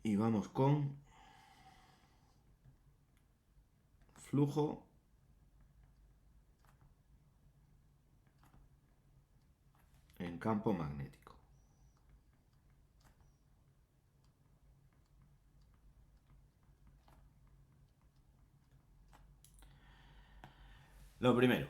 Y vamos con flujo en campo magnético. Lo primero,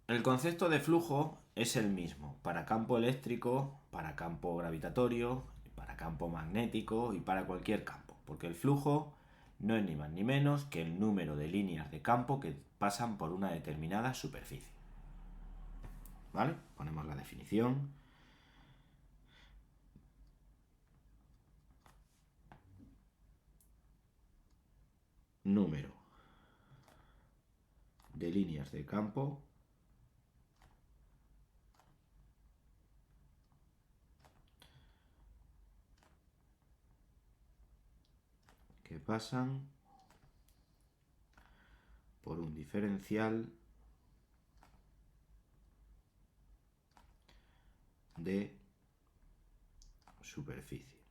el concepto de flujo es el mismo para campo eléctrico, para campo gravitatorio, para campo magnético y para cualquier campo, porque el flujo no es ni más ni menos que el número de líneas de campo que pasan por una determinada superficie. ¿Vale? Ponemos la definición. Número de líneas de campo que pasan por un diferencial de superficie.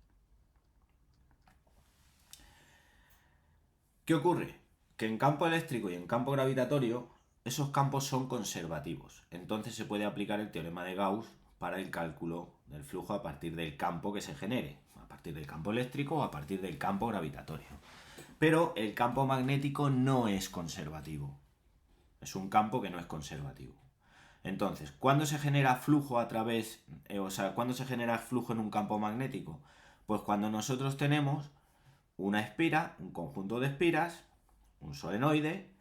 ¿Qué ocurre? Que en campo eléctrico y en campo gravitatorio esos campos son conservativos. Entonces se puede aplicar el teorema de Gauss para el cálculo del flujo a partir del campo que se genere, a partir del campo eléctrico o a partir del campo gravitatorio. Pero el campo magnético no es conservativo. Es un campo que no es conservativo. Entonces, ¿cuándo se genera flujo a través, cuándo se genera flujo en un campo magnético? Pues cuando nosotros tenemos una espira, un conjunto de espiras, un solenoide,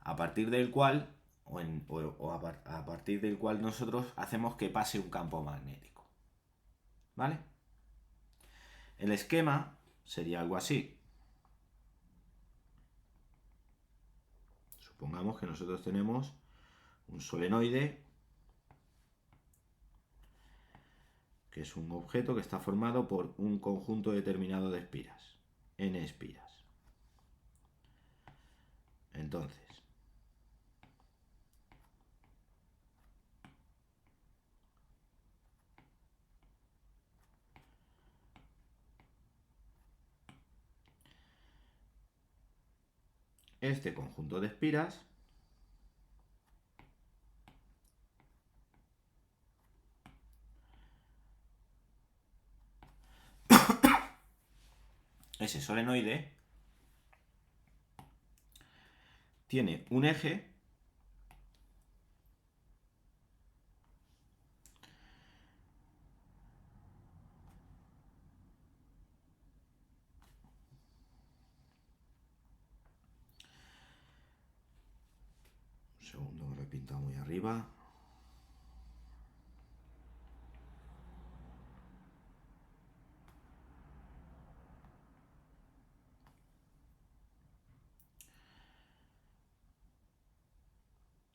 a partir del cual a partir del cual nosotros hacemos que pase un campo magnético. ¿Vale? El esquema sería algo así. Supongamos que nosotros tenemos un solenoide, que es un objeto que está formado por un conjunto determinado de espiras, n espiras. Entonces, este conjunto de espiras ese solenoide tiene un eje un segundo, lo he pintado muy arriba.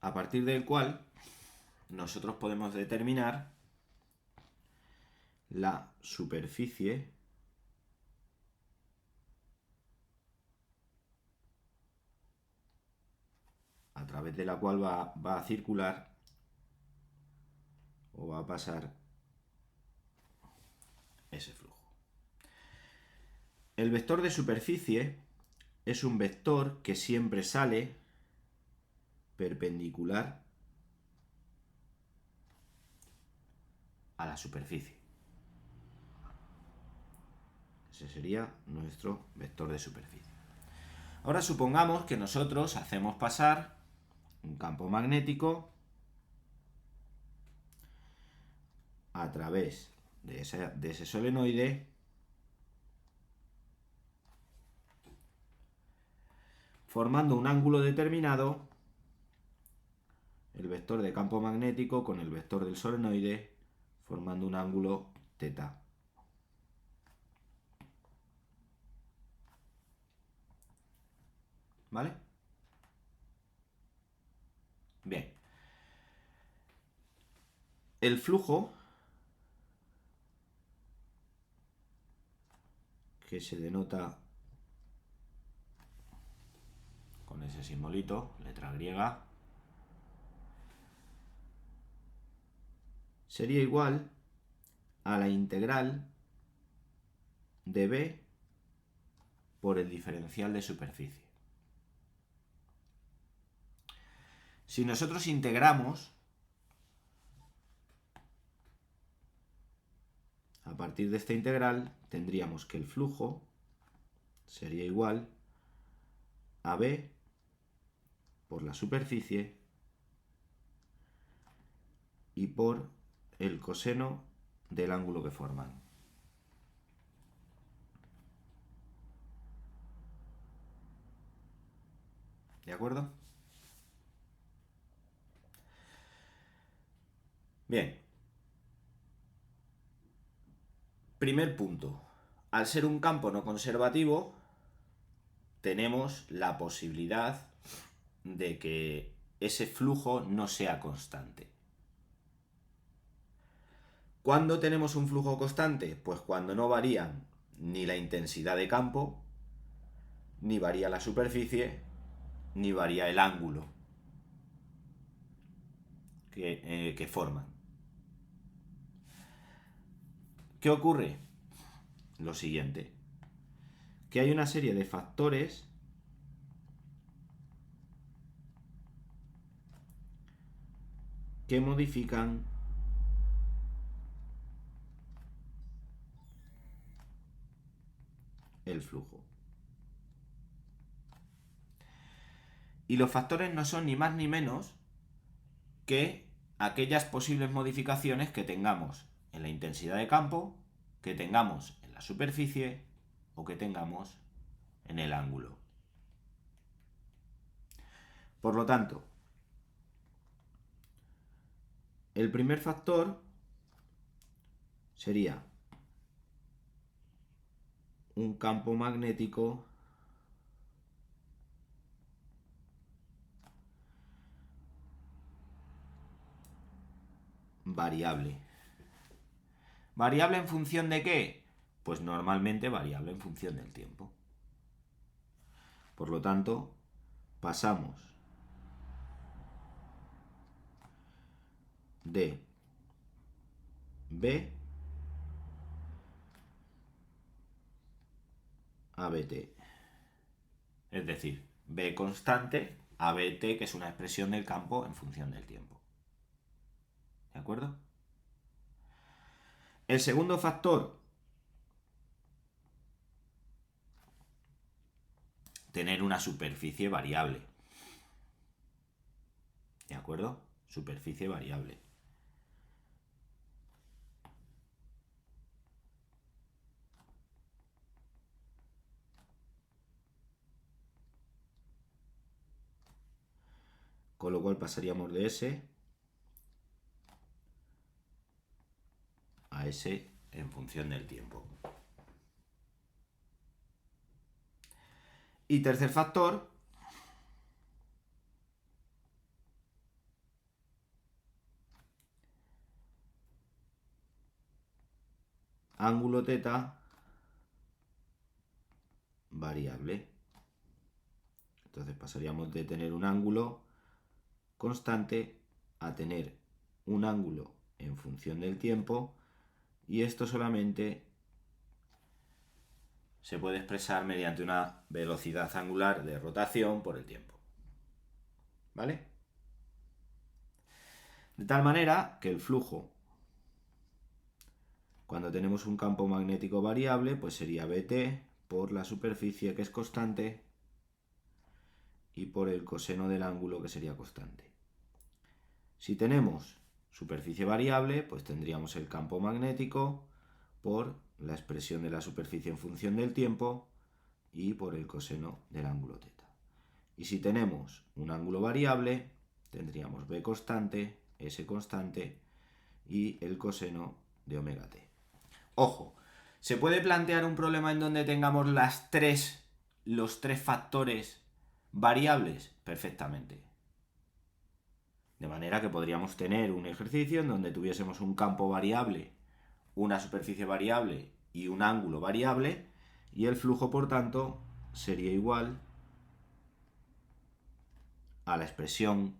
A partir del cual nosotros podemos determinar la superficie a través de la cual va a circular o va a pasar ese flujo. El vector de superficie es un vector que siempre sale perpendicular a la superficie. Ese sería nuestro vector de superficie. Ahora supongamos que nosotros hacemos pasar un campo magnético a través de ese solenoide formando un ángulo determinado, el vector de campo magnético con el vector del solenoide formando un ángulo θ. ¿Vale? Bien. El flujo, que se denota con ese simbolito, letra griega, sería igual a la integral de B por el diferencial de superficie. Si nosotros integramos, a partir de esta integral tendríamos que el flujo sería igual a B por la superficie y por el coseno del ángulo que forman. ¿De acuerdo? Bien. Primer punto. Al ser un campo no conservativo, tenemos la posibilidad de que ese flujo no sea constante. ¿Cuándo tenemos un flujo constante? Pues cuando no varían ni la intensidad de campo, ni varía la superficie, ni varía el ángulo que forman. ¿Qué ocurre? Lo siguiente, que hay una serie de factores que modifican el flujo. Y los factores no son ni más ni menos que aquellas posibles modificaciones que tengamos en la intensidad de campo, que tengamos en la superficie o que tengamos en el ángulo. Por lo tanto, el primer factor sería un campo magnético variable. ¿Variable en función de qué? Pues normalmente variable en función del tiempo. Por lo tanto, pasamos de B a BT. Es decir, B constante a BT, que es una expresión del campo en función del tiempo. ¿De acuerdo? El segundo factor, tener una superficie variable. ¿De acuerdo? Superficie variable. Con lo cual pasaríamos de S a S en función del tiempo. Y tercer factor, ángulo θ variable. Entonces pasaríamos de tener un ángulo constante a tener un ángulo en función del tiempo, y esto solamente se puede expresar mediante una velocidad angular de rotación por el tiempo. ¿Vale? De tal manera que el flujo, cuando tenemos un campo magnético variable, pues sería BT por la superficie, que es constante, y por el coseno del ángulo, que sería constante. Si tenemos superficie variable, pues tendríamos el campo magnético por la expresión de la superficie en función del tiempo y por el coseno del ángulo θ. Y si tenemos un ángulo variable, tendríamos B constante, S constante y el coseno de omega t. Ojo, ¿se puede plantear un problema en donde tengamos los tres factores variables? Perfectamente. De manera que podríamos tener un ejercicio en donde tuviésemos un campo variable, una superficie variable y un ángulo variable, y el flujo, por tanto, sería igual a la expresión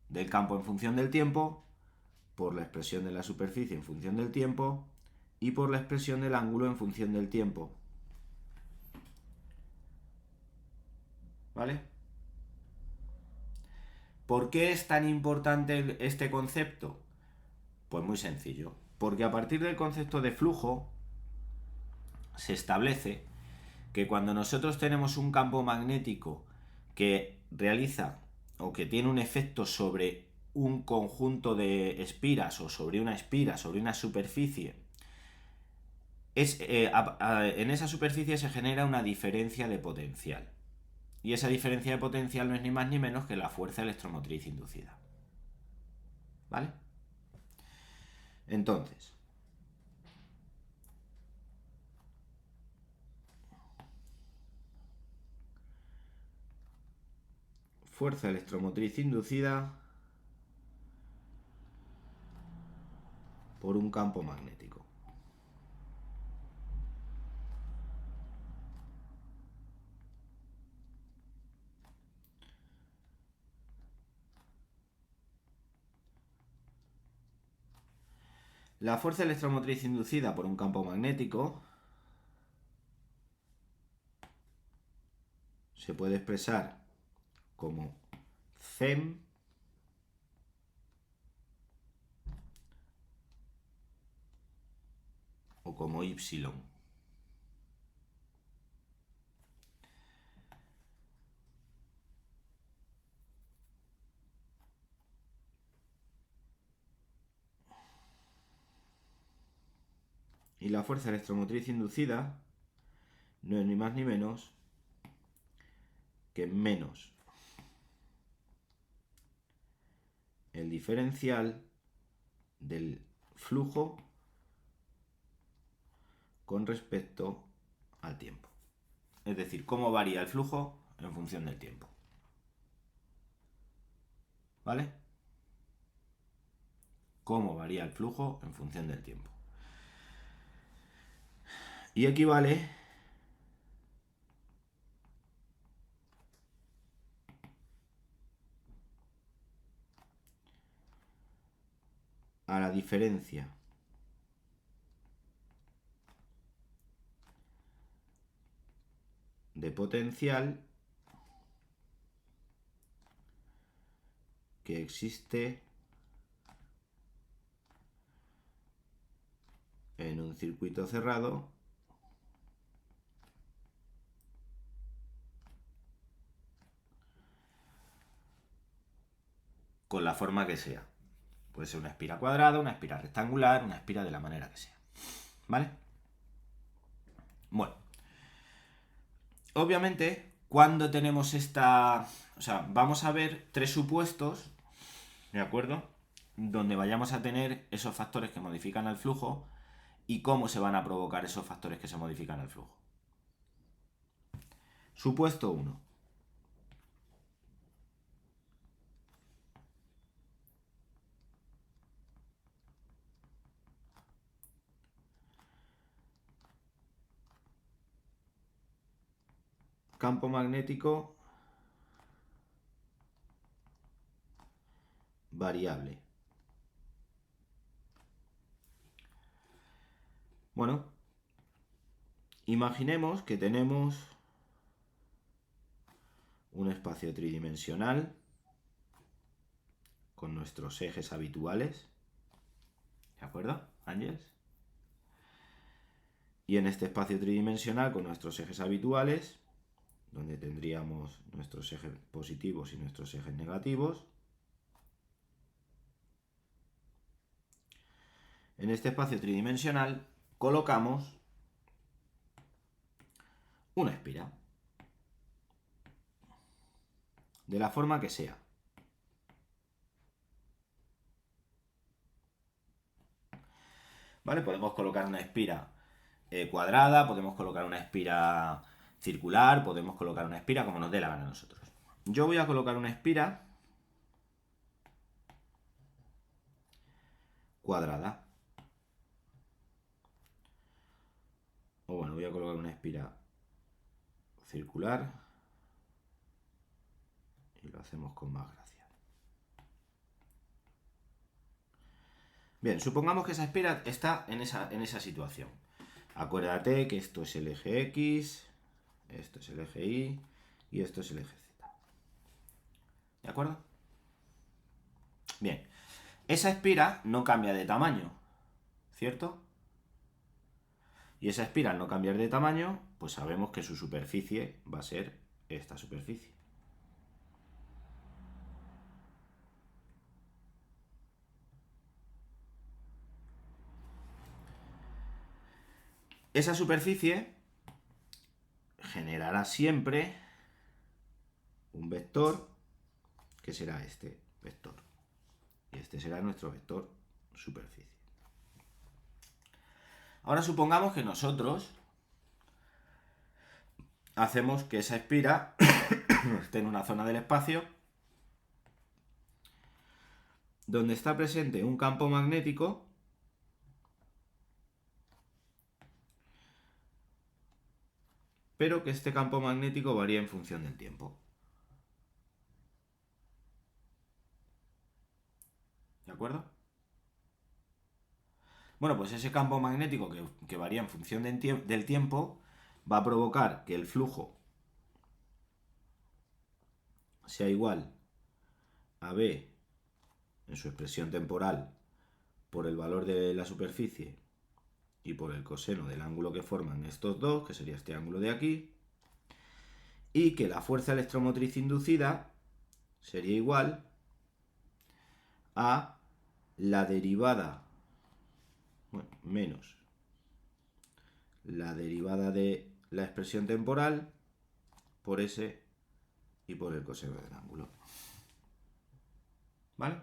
del campo en función del tiempo por la expresión de la superficie en función del tiempo y por la expresión del ángulo en función del tiempo. ¿Por qué es tan importante este concepto? Pues muy sencillo. Porque a partir del concepto de flujo se establece que cuando nosotros tenemos un campo magnético que realiza o que tiene un efecto sobre un conjunto de espiras o sobre una espira, sobre una superficie, en esa superficie se genera una diferencia de potencial. Y esa diferencia de potencial no es ni más ni menos que la fuerza electromotriz inducida. ¿Vale? Entonces, fuerza electromotriz inducida por un campo magnético. La fuerza electromotriz inducida por un campo magnético se puede expresar como CEM o como Y. Y la fuerza electromotriz inducida no es ni más ni menos que menos el diferencial del flujo con respecto al tiempo. Es decir, cómo varía el flujo en función del tiempo. ¿Vale? Cómo varía el flujo en función del tiempo. Y equivale a la diferencia de potencial que existe en un circuito cerrado con la forma que sea. Puede ser una espira cuadrada, una espira rectangular, una espira de la manera que sea. ¿Vale? Bueno. Obviamente, cuando tenemos esta... O sea, vamos a ver tres supuestos, ¿de acuerdo? Donde vayamos a tener esos factores que modifican el flujo y cómo se van a provocar esos factores que se modifican el flujo. Supuesto 1. Campo magnético variable. Bueno, imaginemos que tenemos un espacio tridimensional con nuestros ejes habituales. ¿De acuerdo, Ángeles? Y en este espacio tridimensional con nuestros ejes habituales, donde tendríamos nuestros ejes positivos y nuestros ejes negativos, en este espacio tridimensional colocamos una espira, de la forma que sea. ¿Vale? Podemos colocar una espira cuadrada, podemos colocar una espira circular, podemos colocar una espira como nos dé la gana a nosotros. Yo voy a colocar una espira cuadrada. O bueno, voy a colocar una espira circular y lo hacemos con más gracia. Bien, supongamos que esa espira está en esa situación. Acuérdate que esto es el eje X, esto es el eje Y y esto es el eje Z. ¿De acuerdo? Bien, esa espira no cambia de tamaño, ¿cierto? Y esa espira al no cambiar de tamaño, pues sabemos que su superficie va a ser esta superficie. Esa superficie generará siempre un vector que será este vector. Y este será nuestro vector superficie. Ahora supongamos que nosotros hacemos que esa espira esté en una zona del espacio donde está presente un campo magnético pero que este campo magnético varía en función del tiempo. ¿De acuerdo? Bueno, pues ese campo magnético que varía en función del tiempo va a provocar que el flujo sea igual a B en su expresión temporal por el valor de la superficie y por el coseno del ángulo que forman estos dos, que sería este ángulo de aquí, y que la fuerza electromotriz inducida sería igual a la derivada, bueno, menos la derivada de la expresión temporal por S y por el coseno del ángulo. ¿Vale?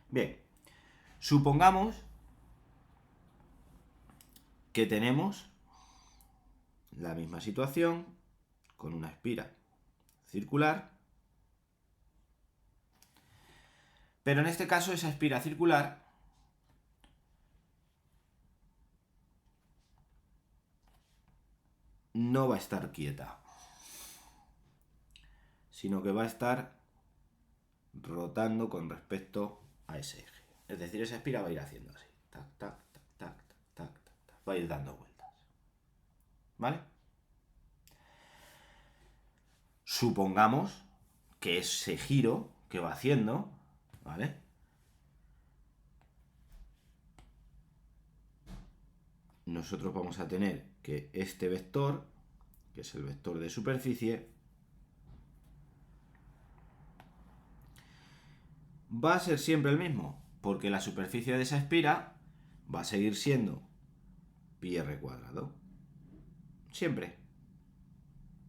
Bien, supongamos que tenemos la misma situación con una espira circular, pero en este caso esa espira circular no va a estar quieta, sino que va a estar rotando con respecto a ese eje. Es decir, esa espira va a ir haciendo así, tac, tac, tac, tac, tac, tac, tac, va a ir dando vueltas. ¿Vale? Supongamos que ese giro que va haciendo, ¿vale? Nosotros vamos a tener que este vector, que es el vector de superficie, va a ser siempre el mismo, porque la superficie de esa espira va a seguir siendo pi r cuadrado. Siempre.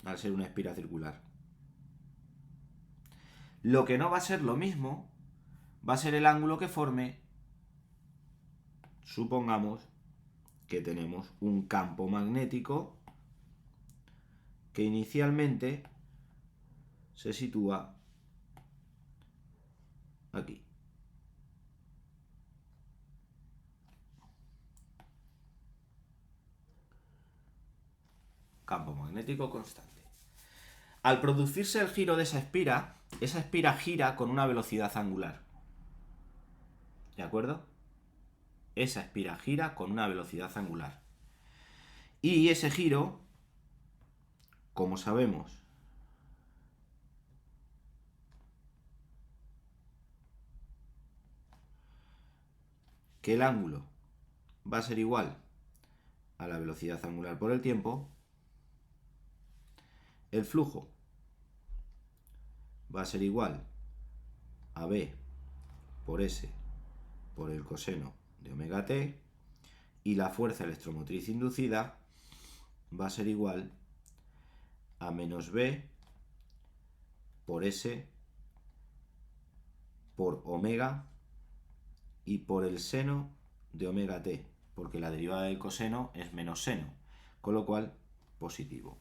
Al ser una espira circular. Lo que no va a ser lo mismo va a ser el ángulo que forme, supongamos que tenemos un campo magnético que inicialmente se sitúa aquí. Campo magnético constante. Al producirse el giro de esa espira gira con una velocidad angular. ¿De acuerdo? Esa espira gira con una velocidad angular. Y ese giro, como sabemos, que el ángulo va a ser igual a la velocidad angular por el tiempo, el flujo va a ser igual a B por S por el coseno de omega t, y la fuerza electromotriz inducida va a ser igual a menos B por S por omega y por el seno de omega t, porque la derivada del coseno es menos seno, con lo cual positivo.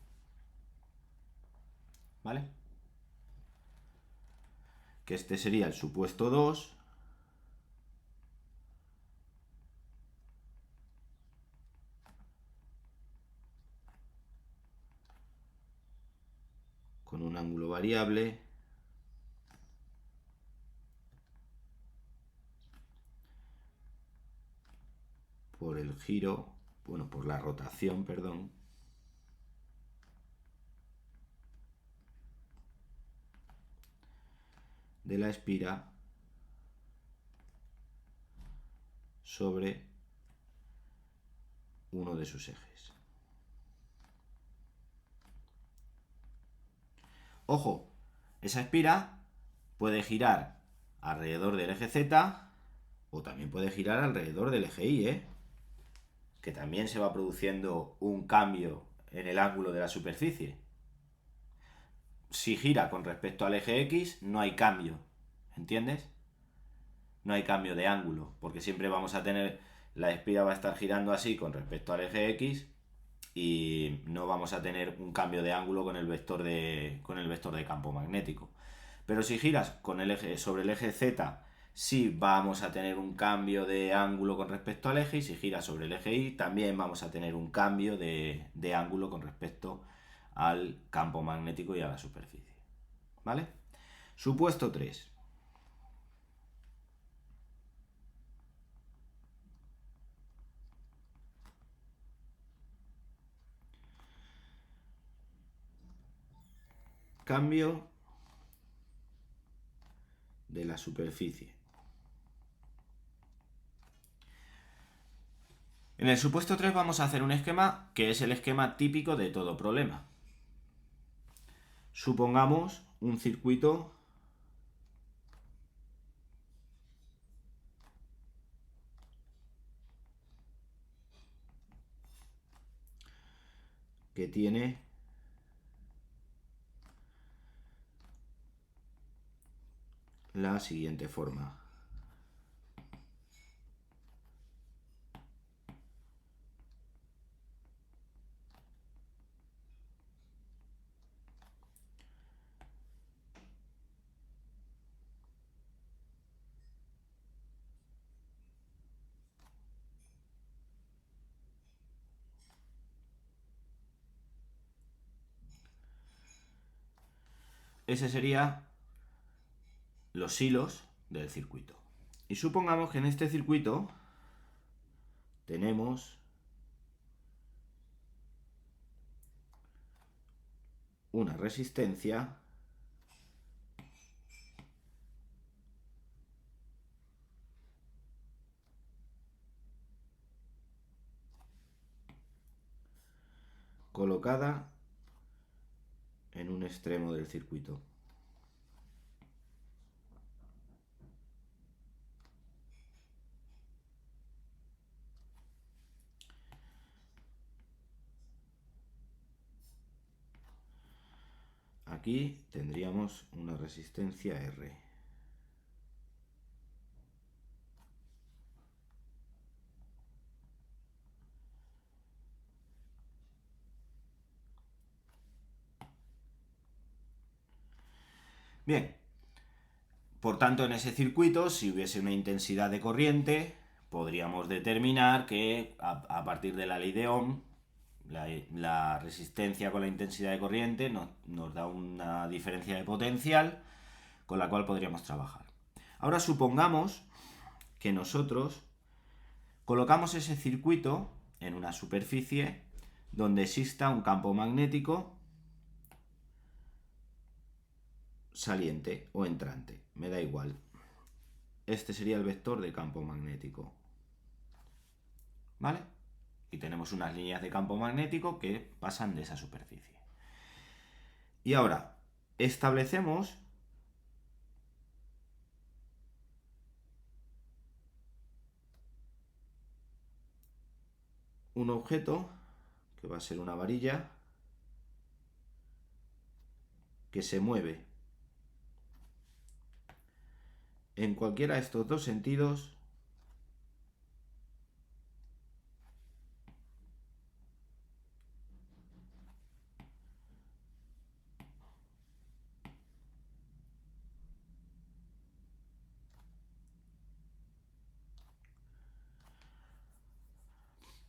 ¿Vale? Que este sería el supuesto 2, con un ángulo variable por el giro, bueno, por la rotación, perdón, de la espira sobre uno de sus ejes. Ojo, esa espira puede girar alrededor del eje Z o también puede girar alrededor del eje Y, que también se va produciendo un cambio en el ángulo de la superficie. Si gira con respecto al eje X, no hay cambio, ¿entiendes? No hay cambio de ángulo, porque siempre vamos a tener, la espira va a estar girando así con respecto al eje X y no vamos a tener un cambio de ángulo con el vector de campo magnético. Pero si giras con el eje, sobre el eje Z, sí vamos a tener un cambio de ángulo con respecto al eje, y si giras sobre el eje Y, también vamos a tener un cambio de ángulo con respecto al campo magnético y a la superficie. ¿Vale? Supuesto 3. Cambio de la superficie. En el supuesto 3 vamos a hacer un esquema que es el esquema típico de todo problema. Supongamos un circuito que tiene la siguiente forma. Ese sería los hilos del circuito. Y supongamos que en este circuito tenemos una resistencia colocada en un extremo del circuito. Aquí tendríamos una resistencia R. Bien, por tanto, en ese circuito, si hubiese una intensidad de corriente, podríamos determinar que a partir de la ley de Ohm, la resistencia con la intensidad de corriente nos da una diferencia de potencial con la cual podríamos trabajar. Ahora supongamos que nosotros colocamos ese circuito en una superficie donde exista un campo magnético saliente o entrante, me da igual. Este sería el vector de campo magnético. ¿Vale? Y tenemos unas líneas de campo magnético que pasan de esa superficie. Y ahora, establecemos un objeto que va a ser una varilla que se mueve en cualquiera de estos dos sentidos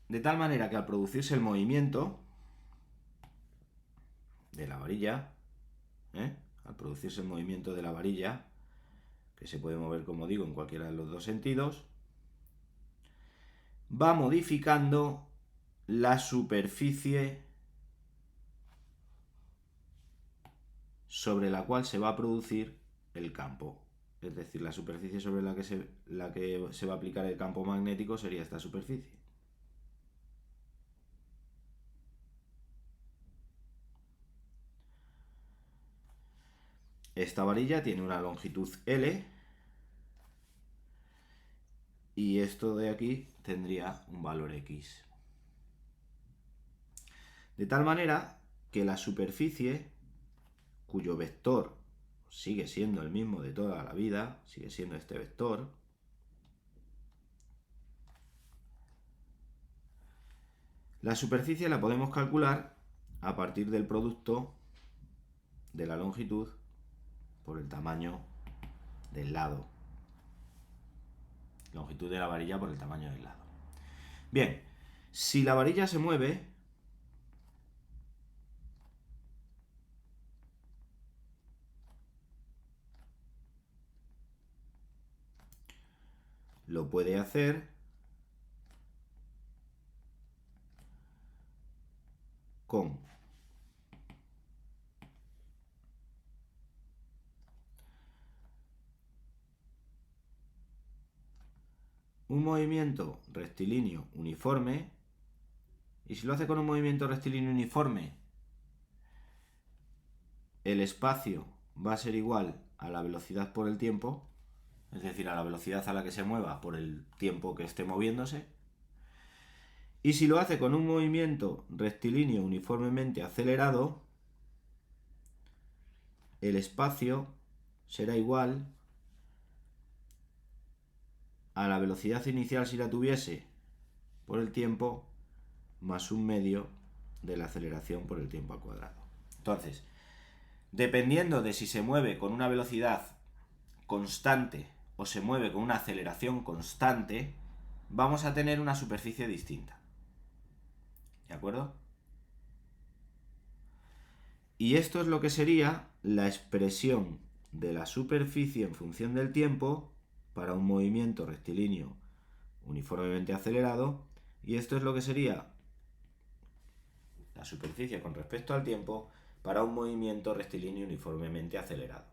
de tal manera que al producirse el movimiento de la varilla, al producirse el movimiento de la varilla, que se puede mover, como digo, en cualquiera de los dos sentidos, va modificando la superficie sobre la cual se va a producir el campo Es decir, la superficie sobre la que se va a aplicar el campo magnético sería esta superficie. Esta varilla tiene una longitud L y esto de aquí tendría un valor X. De tal manera que la superficie, cuyo vector sigue siendo el mismo de toda la vida, sigue siendo este vector, la superficie la podemos calcular a partir del producto de la longitud por el tamaño del lado. Longitud de la varilla por el tamaño del lado. Bien, si la varilla se mueve, lo puede hacer con un movimiento rectilíneo uniforme, y si lo hace con un movimiento rectilíneo uniforme, el espacio va a ser igual a la velocidad por el tiempo, es decir, a la velocidad a la que se mueva por el tiempo que esté moviéndose. Y si lo hace con un movimiento rectilíneo uniformemente acelerado, el espacio será igual a la velocidad inicial, si la tuviese, por el tiempo, más un medio de la aceleración por el tiempo al cuadrado. Entonces, dependiendo de si se mueve con una velocidad constante o se mueve con una aceleración constante, vamos a tener una superficie distinta. ¿De acuerdo? Y esto es lo que sería la expresión de la superficie en función del tiempo para un movimiento rectilíneo uniformemente acelerado, y esto es lo que sería la superficie con respecto al tiempo para un movimiento rectilíneo uniformemente acelerado.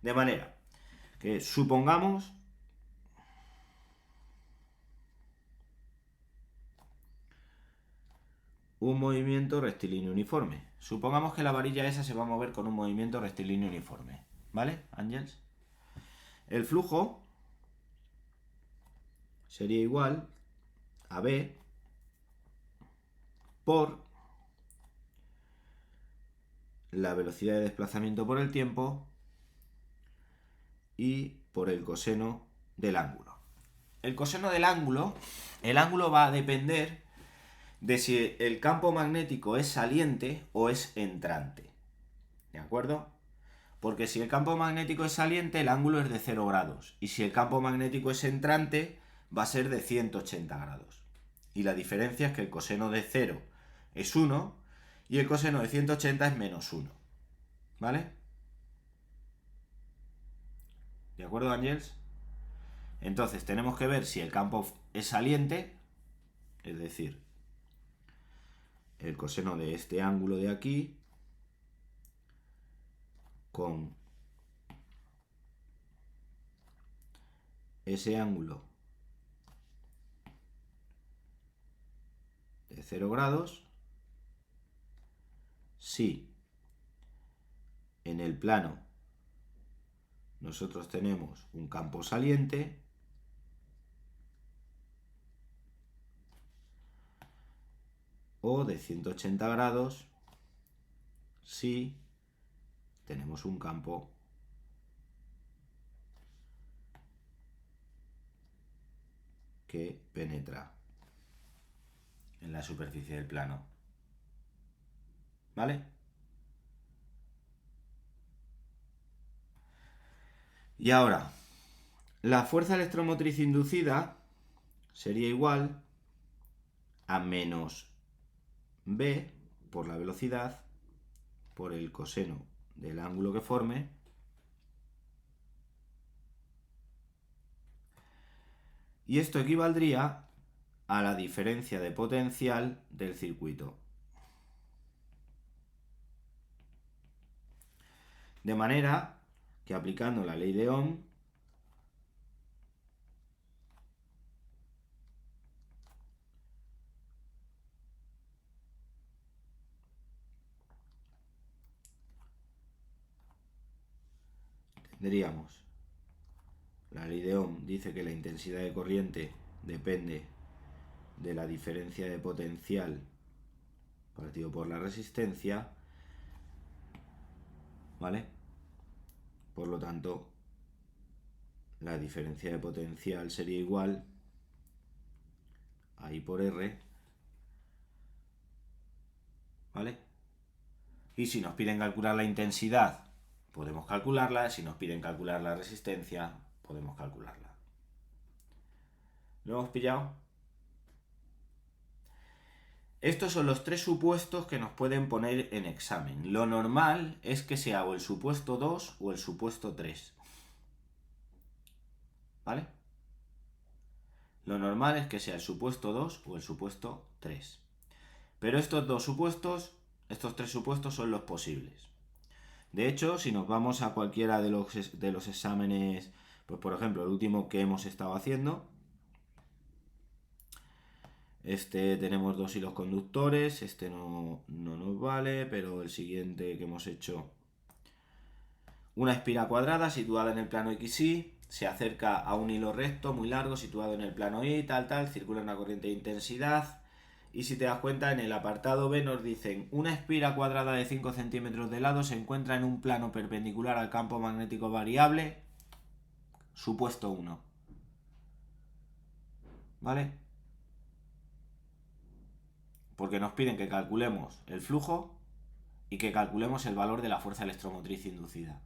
De manera que supongamos un movimiento rectilíneo uniforme. Supongamos que la varilla esa se va a mover con un movimiento rectilíneo uniforme. ¿Vale, Ángels? El flujo sería igual a B por la velocidad de desplazamiento por el tiempo y por el coseno del ángulo. El coseno del ángulo, el ángulo va a depender de si el campo magnético es saliente o es entrante. ¿De acuerdo? Porque si el campo magnético es saliente, el ángulo es de 0 grados. Y si el campo magnético es entrante, va a ser de 180 grados. Y la diferencia es que el coseno de 0 es 1 y el coseno de 180 es menos 1. ¿Vale? ¿De acuerdo, Ángels? Entonces tenemos que ver si el campo es saliente, es decir, el coseno de este ángulo de aquí con ese ángulo de 0 grados, si en el plano nosotros tenemos un campo saliente, o de 180 grados si tenemos un campo que penetra en la superficie del plano. ¿Vale? Y ahora, la fuerza electromotriz inducida sería igual a menos B por la velocidad por el coseno del ángulo que forme y esto equivaldría a la diferencia de potencial del circuito. De manera que aplicando la ley de Ohm tendríamos, la ley de Ohm dice que la intensidad de corriente depende de la diferencia de potencial partido por la resistencia, ¿vale? Por lo tanto, la diferencia de potencial sería igual a I por R, ¿vale? Y si nos piden calcular la intensidad, podemos calcularla. Si nos piden calcular la resistencia, podemos calcularla. ¿Lo hemos pillado? Estos son los tres supuestos que nos pueden poner en examen. Lo normal es que sea o el supuesto 2 o el supuesto 3. ¿Vale? Lo normal es que sea el supuesto 2 o el supuesto 3. Pero estos dos supuestos, estos tres supuestos son los posibles. De hecho, si nos vamos a cualquiera de los exámenes, pues por ejemplo, el último que hemos estado haciendo, tenemos dos hilos conductores, no nos vale, pero el siguiente que hemos hecho, una espira cuadrada situada en el plano XY, se acerca a un hilo recto muy largo situado en el plano Y, circula una corriente de intensidad. Y si te das cuenta, en el apartado B nos dicen: una espira cuadrada de 5 centímetros de lado se encuentra en un plano perpendicular al campo magnético variable, supuesto 1. ¿Vale? Porque nos piden que calculemos el flujo y que calculemos el valor de la fuerza electromotriz inducida.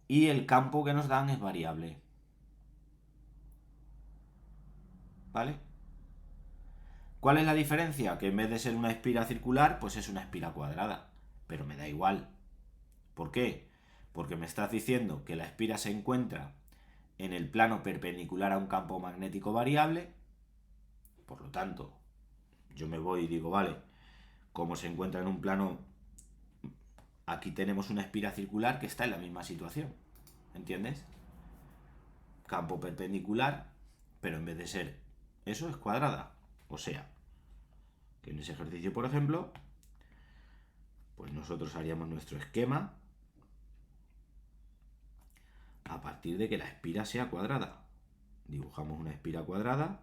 Y el campo que nos dan es variable. ¿Vale? ¿Cuál es la diferencia? Que en vez de ser una espira circular, pues es una espira cuadrada. Pero me da igual. ¿Por qué? Porque me estás diciendo que la espira se encuentra en el plano perpendicular a un campo magnético variable. Por lo tanto, yo me voy y digo, vale, como se encuentra en un plano, aquí tenemos una espira circular que está en la misma situación. ¿Entiendes? Campo perpendicular, pero en vez de ser eso, es cuadrada. O sea, que en ese ejercicio, por ejemplo, pues nosotros haríamos nuestro esquema a partir de que la espira sea cuadrada. Dibujamos una espira cuadrada.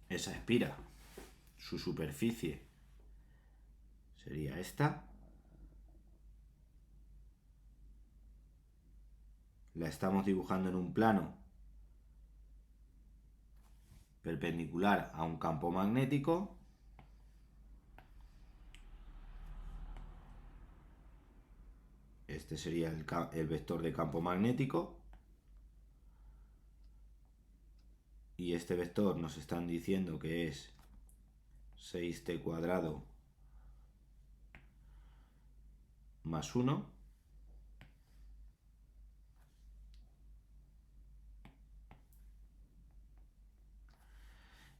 Esa espira, su superficie sería esta. La estamos dibujando en un plano perpendicular a un campo magnético. Este sería el vector de campo magnético. Y este vector nos están diciendo que es 6t cuadrado más 1.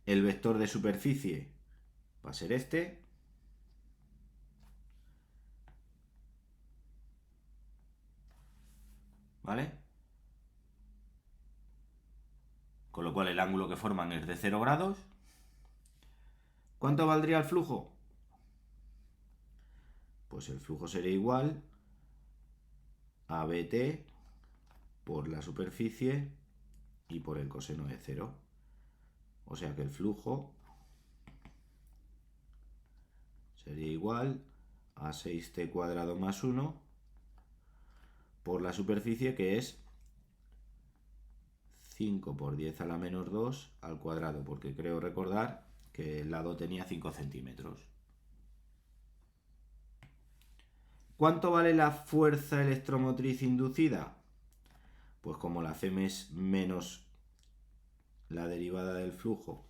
El vector de superficie va a ser este. ¿Vale? Con lo cual el ángulo que forman es de 0 grados. ¿Cuánto valdría el flujo? Pues el flujo sería igual a BT por la superficie y por el coseno de 0. O sea que el flujo sería igual a 6t cuadrado más 1 por la superficie, que es 5 por 10 a la menos 2 al cuadrado, porque creo recordar que el lado tenía 5 centímetros. ¿Cuánto vale la fuerza electromotriz inducida? Pues como la Fm es menos la derivada del flujo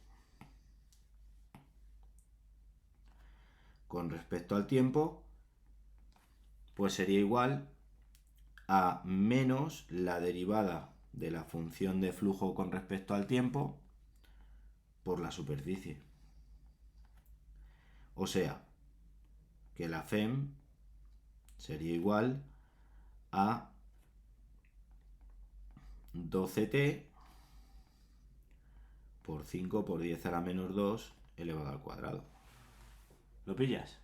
con respecto al tiempo, pues sería igual a menos la derivada de la función de flujo con respecto al tiempo por la superficie. O sea, que la Fem sería igual a 12t por 5 por 10 a la menos 2 elevado al cuadrado. ¿Lo pillas?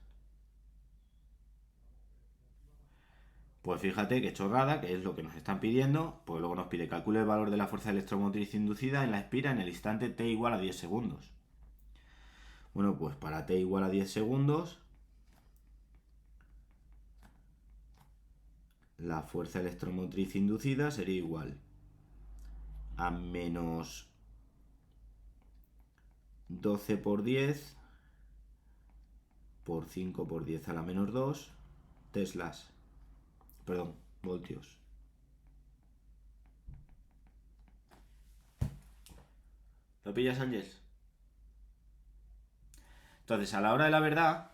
Pues fíjate qué chorrada, que es lo que nos están pidiendo, pues luego nos pide calcule el valor de la fuerza electromotriz inducida en la espira en el instante t igual a 10 segundos. Bueno, pues para t igual a 10 segundos, la fuerza electromotriz inducida sería igual a menos 12 por 10 por 5 por 10 a la menos 2 teslas, perdón, voltios. ¿Lo pillas, Ángel? Entonces, a la hora de la verdad,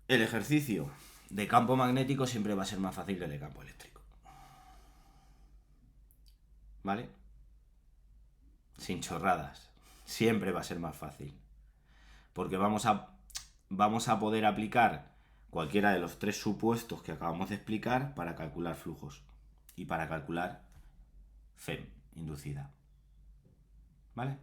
el ejercicio de campo magnético siempre va a ser más fácil que el de campo eléctrico. ¿Vale? Sin chorradas. Siempre va a ser más fácil. Porque vamos a poder aplicar cualquiera de los tres supuestos que acabamos de explicar para calcular flujos y para calcular Fem inducida. ¿Vale?